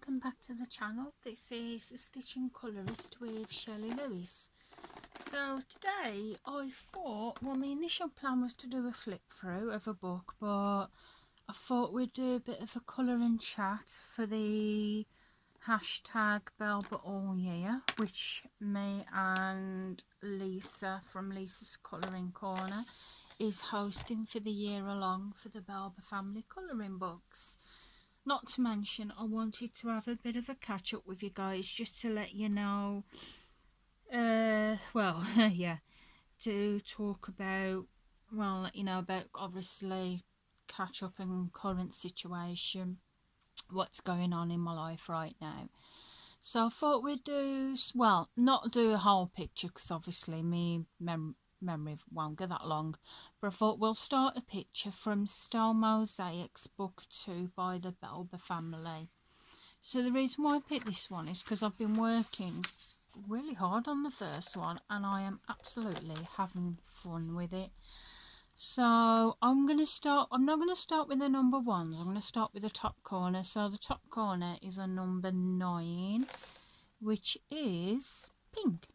welcome back to the channel. This is Stitching Colourist with Shelley Lewis. So today I thought, well, my initial plan was to do a flip through of a book, but I thought we'd do a bit of a colour and chat for the hashtag Belba all year, which me and Lisa from Lisa's Colouring Corner is hosting for the year along for the Belba family colouring books. Not to mention, I wanted to have a bit of a catch up with you guys just to let you know, well, yeah, to talk about, well, you know, about obviously catch up and current situation, what's going on in my life right now. So I thought we'd do, well, not do a whole picture because obviously me memory won't go that long, but I thought we'll start a picture from Mosaics book 2 by the Belba family. So the reason why I picked this one is because I've been working really hard on the first one and I am absolutely having fun with it. So I'm not going to start with the number ones, I'm going to start with the top corner. So the top corner is a number 9, which is pink.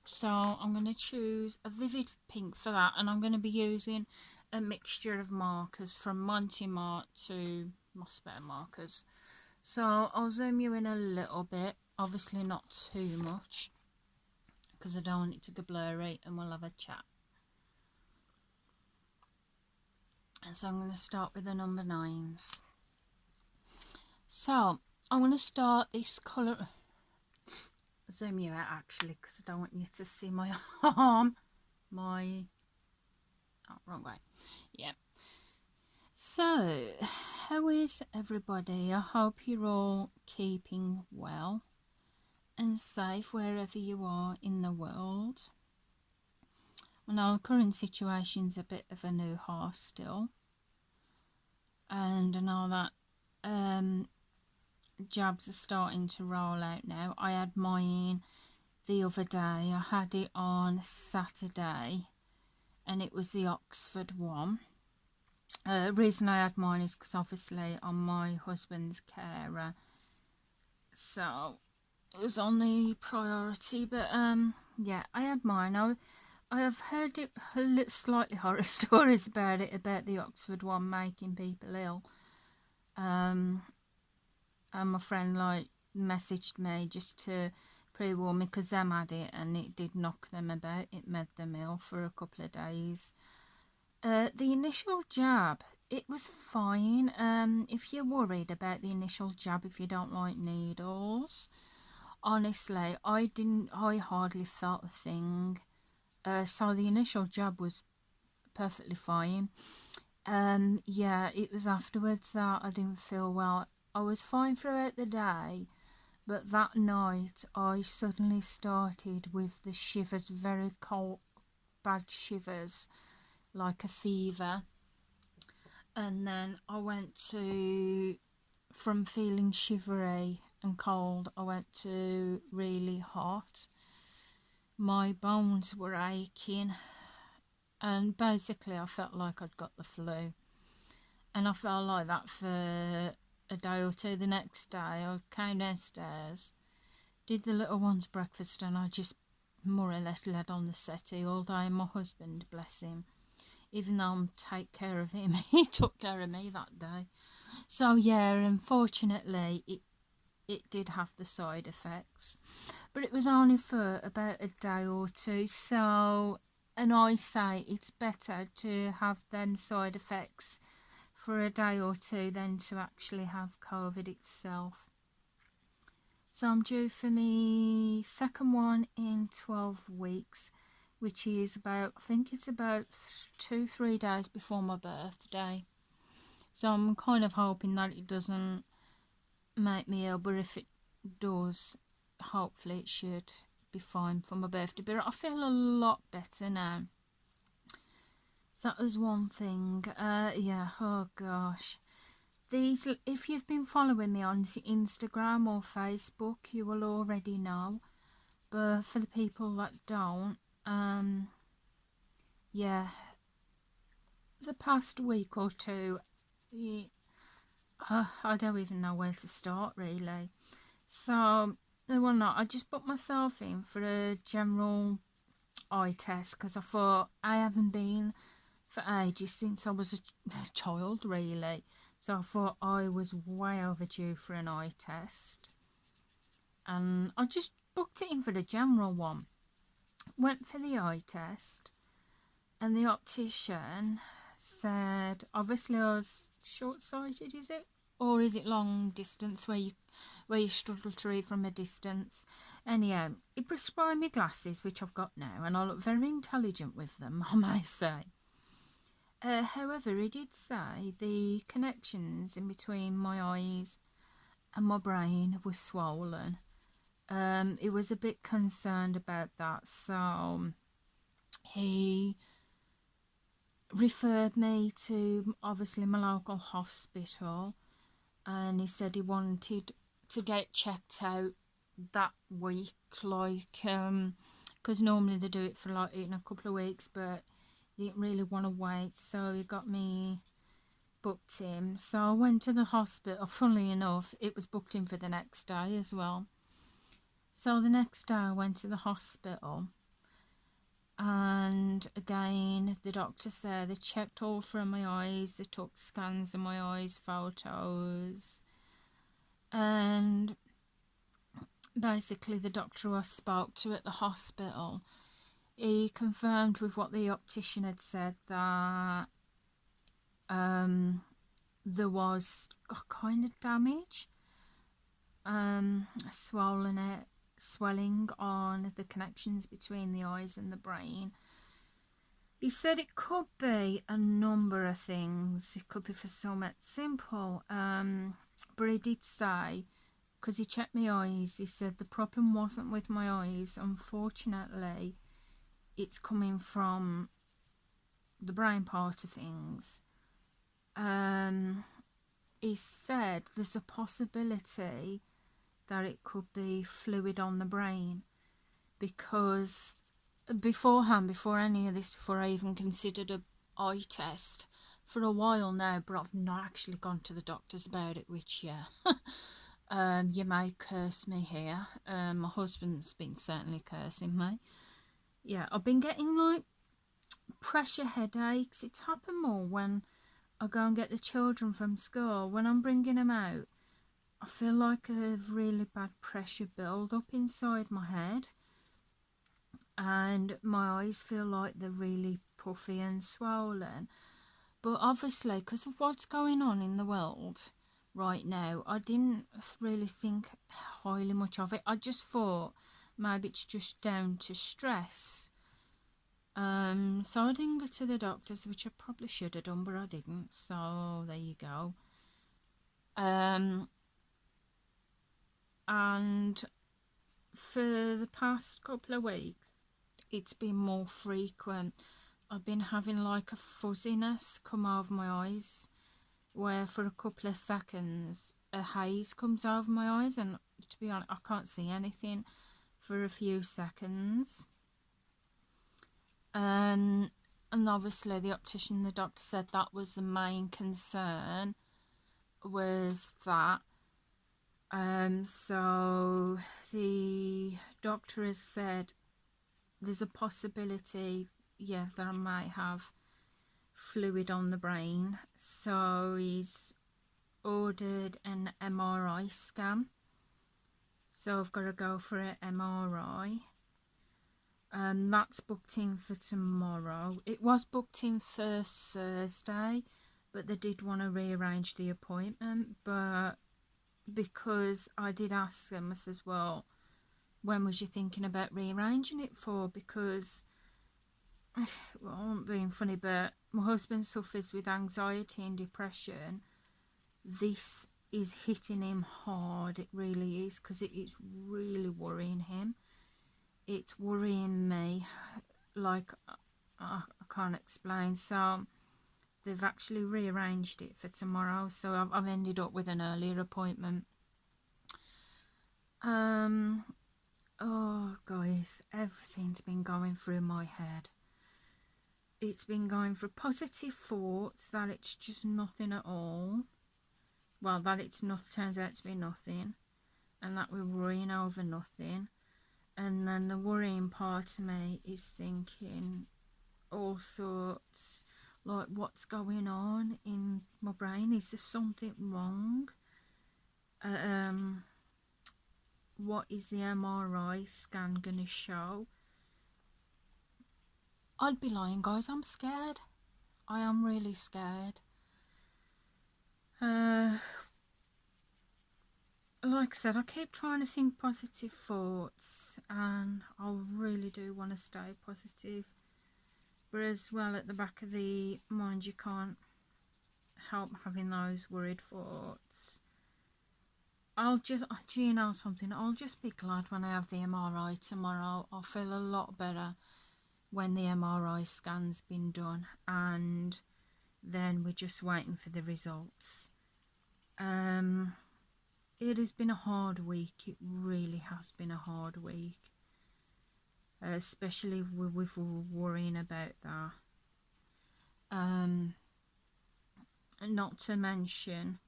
So I'm going to choose a vivid pink for that, and I'm going to be using a mixture of markers from Monty Mart to Moss Bear markers. So I'll zoom you in a little bit, obviously not too much because I don't want it to go blurry, and we'll have a chat. And so I'm going to start with the number 9s. So I'm going to start this colour. Zoom you out actually because I don't want you to see my arm. Wrong way. Yeah. So, how is everybody? I hope you're all keeping well and safe wherever you are in the world. I know the current situation's a bit of a new horse still, and I know that jabs are starting to roll out now. I had mine the other day. I had it on Saturday and it was the Oxford one. The reason I had mine is because obviously I'm my husband's carer, so it was on the priority. But yeah, I had mine. I have heard slightly horror stories about it, about the Oxford one making people ill. And my friend messaged me just to pre-warn me because them had it and it did knock them about. It made them ill for a couple of days. The initial jab, it was fine. If you're worried about the initial jab, if you don't like needles, honestly, I hardly felt a thing. So the initial jab was perfectly fine. Yeah, it was afterwards that I didn't feel well. I was fine throughout the day, but that night I suddenly started with the shivers, very cold, bad shivers, like a fever. And then I went to, from feeling shivery and cold, I went to really hot. My bones were aching and basically I felt like I'd got the flu. And I felt like that for a day or two. The next day I came downstairs, did the little one's breakfast, and I just more or less led on the settee all day. My husband, bless him, even though I take care of him, he took care of me that day. So yeah, unfortunately it did have the side effects, but it was only for about a day or two. So, and I say it's better to have them side effects for a day or two than to actually have COVID itself. So I'm due for my second one in 12 weeks, which is about, I think it's about 2-3 days before my birthday. So I'm kind of hoping that it doesn't make me ill, but if it does, hopefully it should be fine for my birthday. But I feel a lot better now. So that was one thing. Yeah, oh gosh. These, if you've been following me on Instagram or Facebook, you will already know. But for the people that don't, yeah, the past week or two, I don't even know where to start really. So, well, not. I just put myself in for a general eye test because I thought I haven't been for ages, since I was a child, really. So I thought I was way overdue for an eye test, and I just booked it in for the general one. Went for the eye test, and the optician said, obviously I was short-sighted, is it? Or is it long distance where you struggle to read from a distance? Anyhow, he prescribed me glasses, which I've got now, and I look very intelligent with them, I may say. However, he did say the connections in between my eyes and my brain were swollen. He was a bit concerned about that, so he referred me to obviously my local hospital, and he said he wanted to get checked out that week, like because normally they do it for like in a couple of weeks, but he didn't really want to wait, so he got me booked in. So I went to the hospital. Funnily enough, it was booked in for the next day as well. So the next day I went to the hospital, and again the doctor said they checked all through my eyes, they took scans of my eyes, photos, and basically the doctor who I spoke to at the hospital, he confirmed with what the optician had said, that there was a kind of damage, swelling on the connections between the eyes and the brain. He said it could be a number of things. It could be for something simple, but he did say, because he checked my eyes, he said the problem wasn't with my eyes. Unfortunately, it's coming from the brain part of things. He said there's a possibility that it could be fluid on the brain, because beforehand, before any of this, before I even considered a eye test, for a while now, but I've not actually gone to the doctors about it, which, yeah, you may curse me here. My husband's been certainly cursing me. Yeah, I've been getting like pressure headaches. It's happened more when I go and get the children from school. When I'm bringing them out, I feel like a really bad pressure build up inside my head, and my eyes feel like they're really puffy and swollen. But obviously, because of what's going on in the world right now, I didn't really think highly much of it. I just thought maybe it's just down to stress. So I didn't go to the doctors, which I probably should have done, but I didn't. So there you go. And for the past couple of weeks, it's been more frequent. I've been having like a fuzziness come over my eyes, where for a couple of seconds a haze comes over my eyes, and to be honest, I can't see anything for a few seconds. And obviously the optician, the doctor said that was the main concern, was that. So the doctor has said there's a possibility, yeah, that I might have fluid on the brain. So he's ordered an MRI scan. So I've got to go for an MRI. That's booked in for tomorrow. It was booked in for Thursday, but they did want to rearrange the appointment. But because I did ask them, I says, well, when was you thinking about rearranging it for? Because, well, I'm being funny, but my husband suffers with anxiety and depression. This is hitting him hard, it really is, because it is really worrying him. It's worrying me, like I can't explain. So they've actually rearranged it for tomorrow, so I've ended up with an earlier appointment. Oh guys, everything's been going through my head. It's been going through positive thoughts that it's just nothing at all, well, that it's not turns out to be nothing, and that we're worrying over nothing. And then the worrying part of me is thinking all sorts, like, what's going on in my brain? Is there something wrong? What is the MRI scan gonna show? I'd be lying, guys. I'm scared. I am really scared. Like I said, I keep trying to think positive thoughts, and I really do want to stay positive. But as well, at the back of the mind, you can't help having those worried thoughts. Do you know something? I'll just be glad when I have the MRI tomorrow. I'll feel a lot better when the MRI scan's been done, and then we're just waiting for the results. It has been a hard week. It really has been a hard week, especially with worrying about that. Not to mention,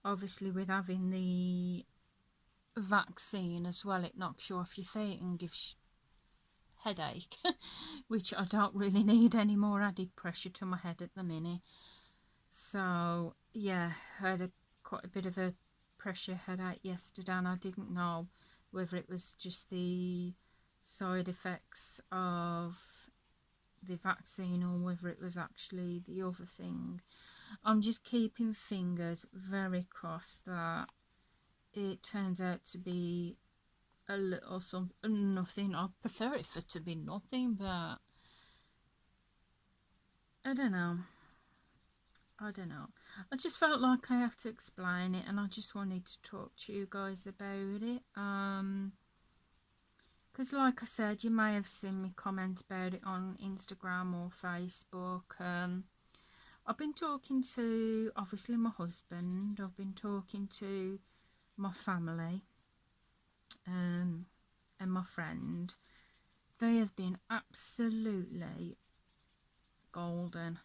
obviously, with having the vaccine as well, it knocks you off your feet and gives headache, which I don't really need any more added pressure to my head at the minute. So yeah, I had quite a bit of a pressure headache yesterday, and I didn't know whether it was just the side effects of the vaccine or whether it was actually the other thing. I'm just keeping fingers very crossed that it turns out to be a little nothing. I prefer it for it to be nothing, but I don't know. I just felt like I have to explain it, and I just wanted to talk to you guys about it. Because like I said, you may have seen me comment about it on Instagram or Facebook. I've been talking to, obviously, my husband. I've been talking to my family and my friend. They have been absolutely golden.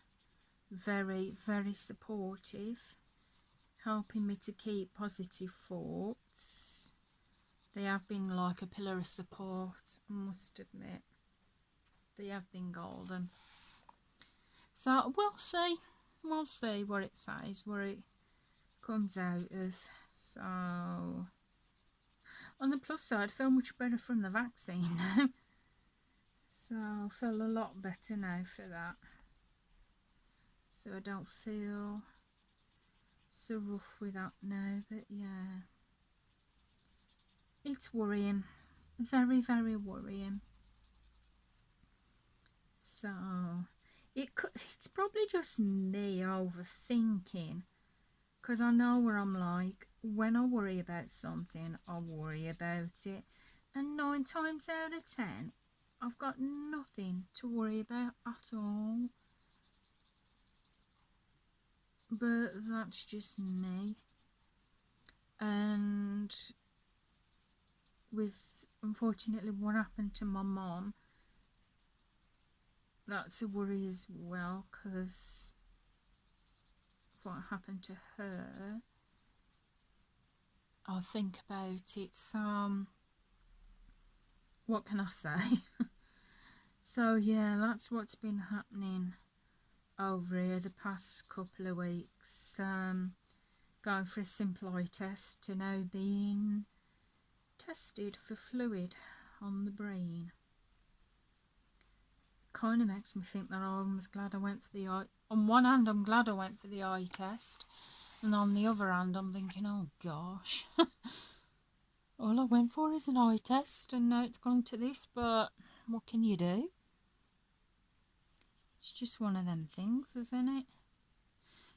Very, very supportive, helping me to keep positive thoughts. They have been like a pillar of support, I must admit. They have been golden. So we'll see what it says, what it comes out of. So on the plus side, I feel much better from the vaccine now. So I feel a lot better now for that. So I don't feel so rough with that now, but yeah, it's worrying, very, very worrying. So it's probably just me overthinking, because I know where I'm like, when I worry about something, I worry about it, and 9 times out of 10 I've got nothing to worry about at all. But that's just me. And with, unfortunately, what happened to my mum, that's a worry as well, because what happened to her, I'll think about it. What can I say? So yeah, that's what's been happening over here the past couple of weeks. Going for a simple eye test to now being tested for fluid on the brain. Kind of makes me think that I was glad I went for the eye. On one hand, I'm glad I went for the eye test, and on the other hand, I'm thinking, oh gosh, all I went for is an eye test, and now it's gone to this. But what can you do? It's just one of them things, isn't it?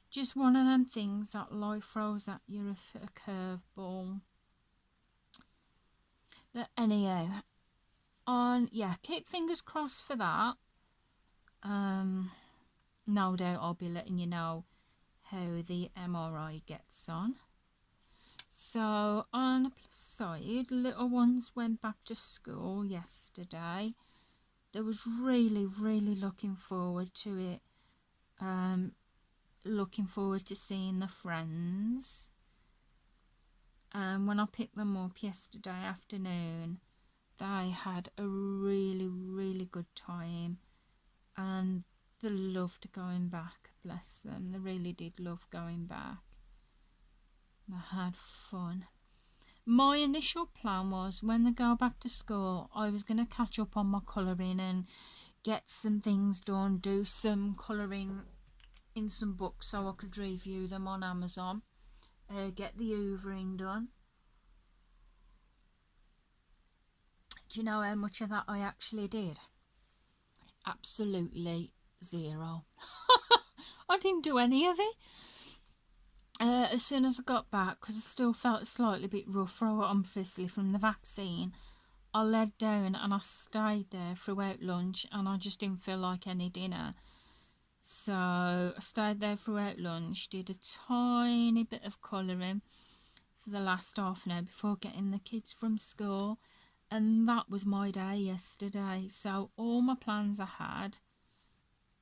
Just one of them things that life throws at you, a curveball. But anyhow, yeah, keep fingers crossed for that. No doubt I'll be letting you know how the MRI gets on. So on the plus side, little ones went back to school yesterday. They was really, really looking forward to it. Looking forward to seeing the friends. And when I picked them up yesterday afternoon, they had a really, really good time, and they loved going back. Bless them, they really did love going back. They had fun. My initial plan was when they go back to school, I was going to catch up on my colouring and get some things done, do some colouring in some books so I could review them on Amazon, get the hoovering done. Do you know how much of that I actually did? Absolutely zero. I didn't do any of it. As soon as I got back, because I still felt slightly bit rough, obviously from the vaccine, I laid down and I stayed there throughout lunch, and I just didn't feel like any dinner. So I stayed there throughout lunch, did a tiny bit of colouring for the last half an hour before getting the kids from school, and that was my day yesterday. So all my plans I had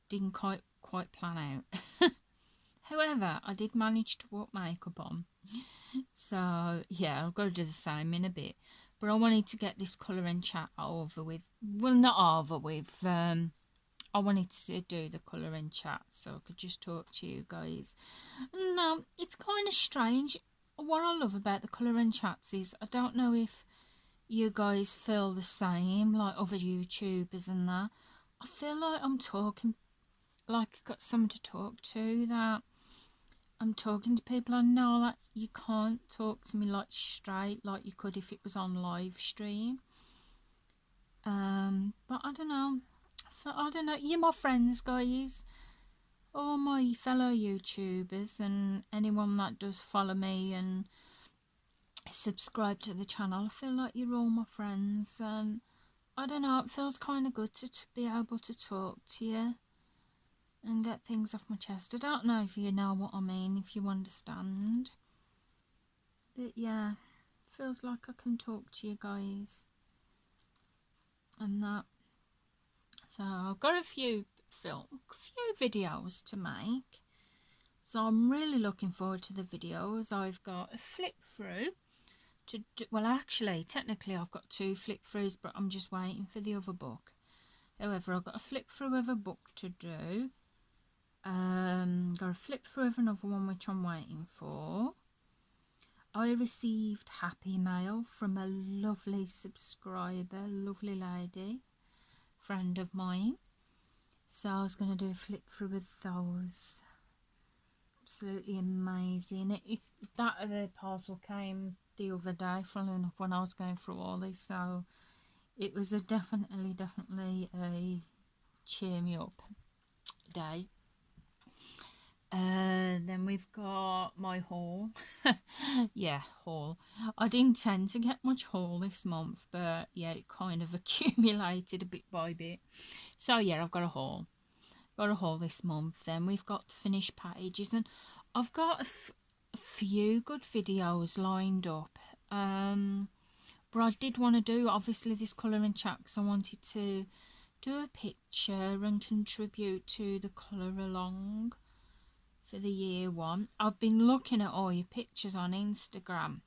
didn't quite plan out. However, I did manage to put makeup on. So yeah, I've got to do the same in a bit. But I wanted to get this colouring chat over with. Well, not over with. I wanted to do the colouring chat so I could just talk to you guys. No, it's kind of strange. What I love about the colouring chats is I don't know if you guys feel the same, like other YouTubers and that. I feel like I'm talking, like I've got someone to talk to, that I'm talking to people. I know that you can't talk to me like straight like you could if it was on live stream. But I don't know. I don't know. You're my friends, guys. All my fellow YouTubers and anyone that does follow me and subscribe to the channel. I feel like you're all my friends, and I don't know. It feels kind of good to be able to talk to you and get things off my chest. I don't know if you know what I mean, if you understand. But yeah, feels like I can talk to you guys and that. So I've got a few videos to make. So I'm really looking forward to the videos. I've got a flip through to do, well, actually, technically I've got 2 flip throughs, but I'm just waiting for the other book. However, I've got a flip through of a book to do. Got a flip through of another one which I'm waiting for. I received happy mail from a lovely subscriber, lovely lady, friend of mine. So I was going to do a flip through with those. Absolutely amazing. That other parcel came the other day, funnily enough, when I was going through all this. So it was definitely a cheer me up day. Then we've got my haul. Yeah, haul. I didn't tend to get much haul this month, but yeah, it kind of accumulated a bit by bit. So yeah, I've got a haul. Got a haul this month. Then we've got the finished pages, and I've got a few good videos lined up. But I did want to do obviously this colouring chat because I wanted to do a picture and contribute to the colour along for the year 1. I've been looking at all your pictures on Instagram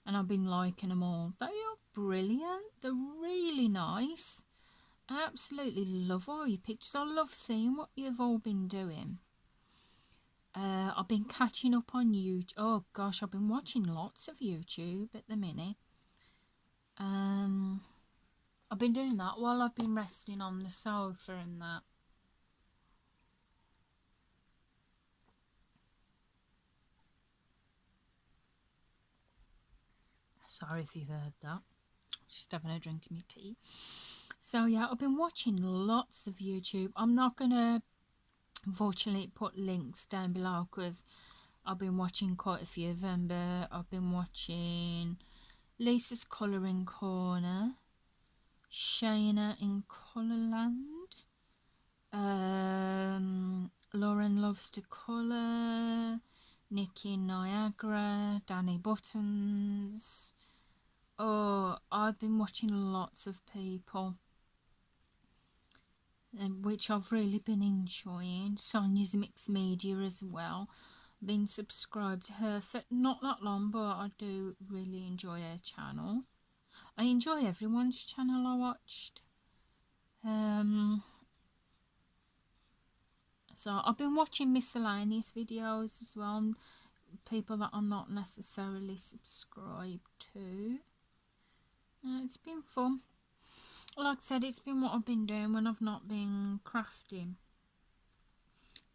and I've been liking them all. They are brilliant. They're really nice. I absolutely love all your pictures. I love seeing what you've all been doing. I've been catching up on YouTube. Oh gosh, I've been watching lots of YouTube at the minute. I've been doing that while I've been resting on the sofa and that. Sorry if you heard that. Just having a drink of my tea. So yeah, I've been watching lots of YouTube. I'm not going to unfortunately put links down below because I've been watching quite a few of them, but I've been watching Lisa's Colouring Corner, Shayna in Colourland, Lauren Loves to Colour, Nikki Niagara, Danny Buttons. Oh, I've been watching lots of people, which I've really been enjoying. Sonia's Mixed Media as well. been subscribed to her for not that long, but I do really enjoy her channel. I enjoy everyone's channel I watched. So I've been watching miscellaneous videos as well, people that I'm not necessarily subscribed to. It's been fun. Like I said, it's been what I've been doing when I've not been crafting,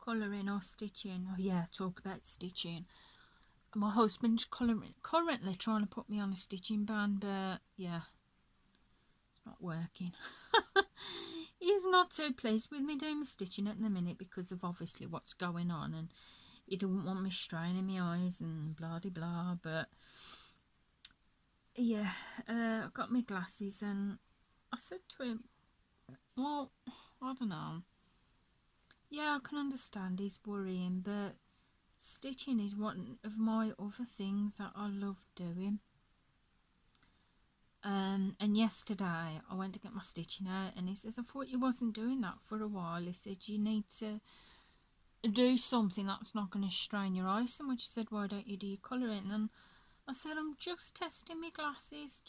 colouring or stitching. Oh yeah, talk about stitching. My husband's currently trying to put me on a stitching ban, but yeah, it's not working. He's not too pleased with me doing my stitching at the minute because of obviously what's going on, and he don't want me straining my eyes and blah de blah. But yeah, I got my glasses and I said to him, well, I don't know. Yeah, I can understand he's worrying, but stitching is one of my other things that I love doing. And yesterday I went to get my stitching out and he says, I thought you wasn't doing that for a while. He said, you need to do something that's not going to strain your eyes so much. He said, why don't you do your colouring? And I said, I'm just testing my glasses,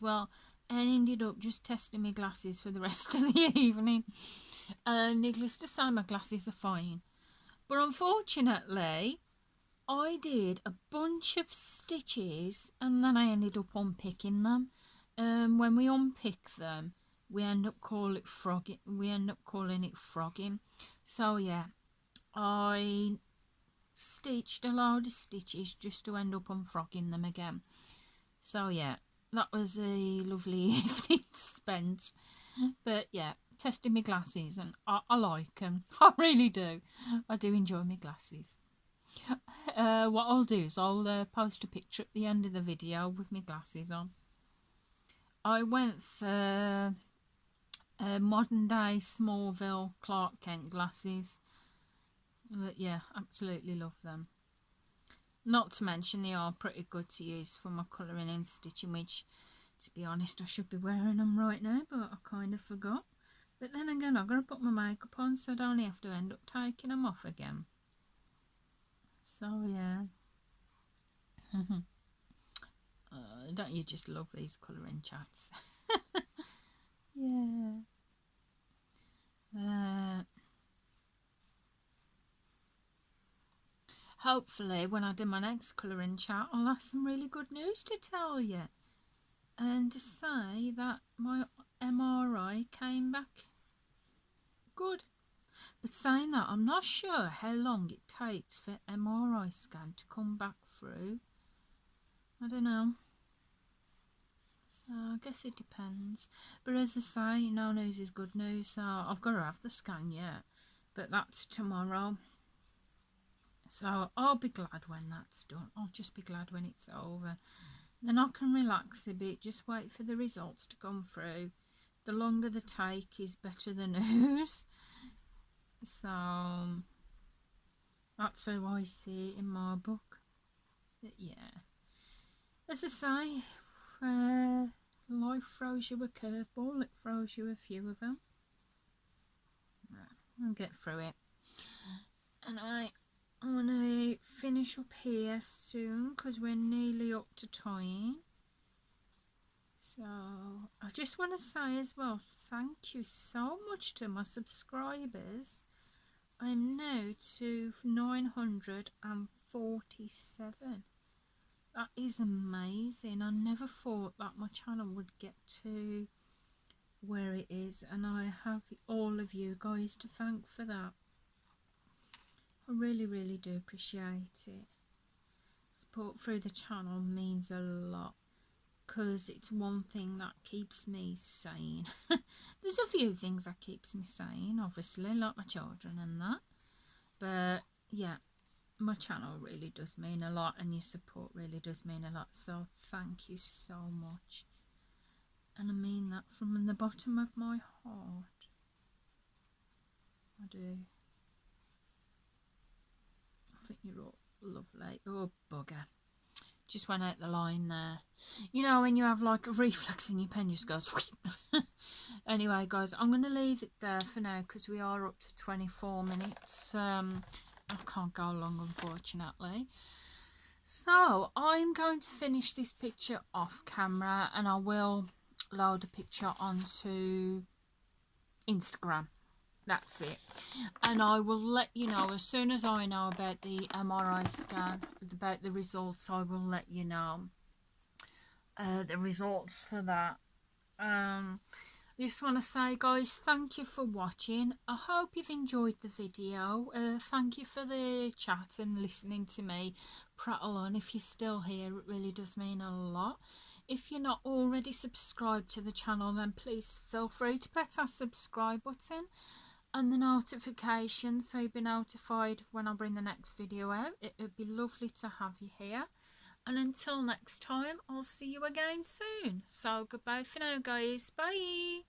Well, I ended up just testing my glasses for the rest of the evening. Needless to say, my glasses are fine. But unfortunately, I did a bunch of stitches and then I ended up unpicking them. When we unpick them, we end up calling it frogging. So yeah, I stitched a load of stitches just to end up unfrogging them again. So yeah, that was a lovely evening spent. But yeah, testing my glasses, and I like them. I really do. I do enjoy my glasses. What I'll do is I'll post a picture at the end of the video with my glasses on. I went for modern day Smallville Clark Kent glasses. But yeah, absolutely love them. Not to mention they are pretty good to use for my colouring and stitching, which, to be honest, I should be wearing them right now, but I kind of forgot. But then again, I've got to put my makeup on, so I don't have to end up taking them off again. So yeah. Don't you just love these colouring chats? Yeah. Hopefully when I do my next colouring chat I'll have some really good news to tell you, and to say that my MRI came back good. But saying that, I'm not sure how long it takes for MRI scan to come back through. I don't know. So I guess it depends. But as I say, no news is good news, so I've got to have the scan yet. But that's tomorrow. So I'll be glad when that's done. I'll just be glad when it's over. Then I can relax a bit, just wait for the results to come through. The longer the take is better the news. So that's how I see it in my book. But yeah, as I say, life throws you a curveball, it throws you a few of them. I'll get through it. And I want to finish up here soon because we're nearly up to time. So I just want to say as well, thank you so much to my subscribers. I'm now to 947. That is amazing. I never thought that my channel would get to where it is, and I have all of you guys to thank for that. I really, really do appreciate it. Support through the channel means a lot, because it's one thing that keeps me sane. There's a few things that keeps me sane, obviously, like my children and that. But yeah, my channel really does mean a lot, and your support really does mean a lot. So thank you so much. And I mean that from the bottom of my heart. I do. I think you're all lovely. Oh, bugger. Just went out the line there. You know when you have like a reflex and your pen just goes. Anyway guys, I'm going to leave it there for now because we are up to 24 minutes. I can't go long, unfortunately. So I'm going to finish this picture off camera, and I will load a picture onto Instagram. That's it, and I will let you know as soon as I know about the MRI scan, about the results. I will let you know the results for that. I just want to say, guys, thank you for watching. I hope you've enjoyed the video. Thank you for the chat and listening to me prattle on. If you're still here, it really does mean a lot. If you're not already subscribed to the channel, then please feel free to press that subscribe button and the notification so you'll be notified when I bring the next video out. It would be lovely to have you here. And until next time, I'll see you again soon. So goodbye for now, guys. Bye.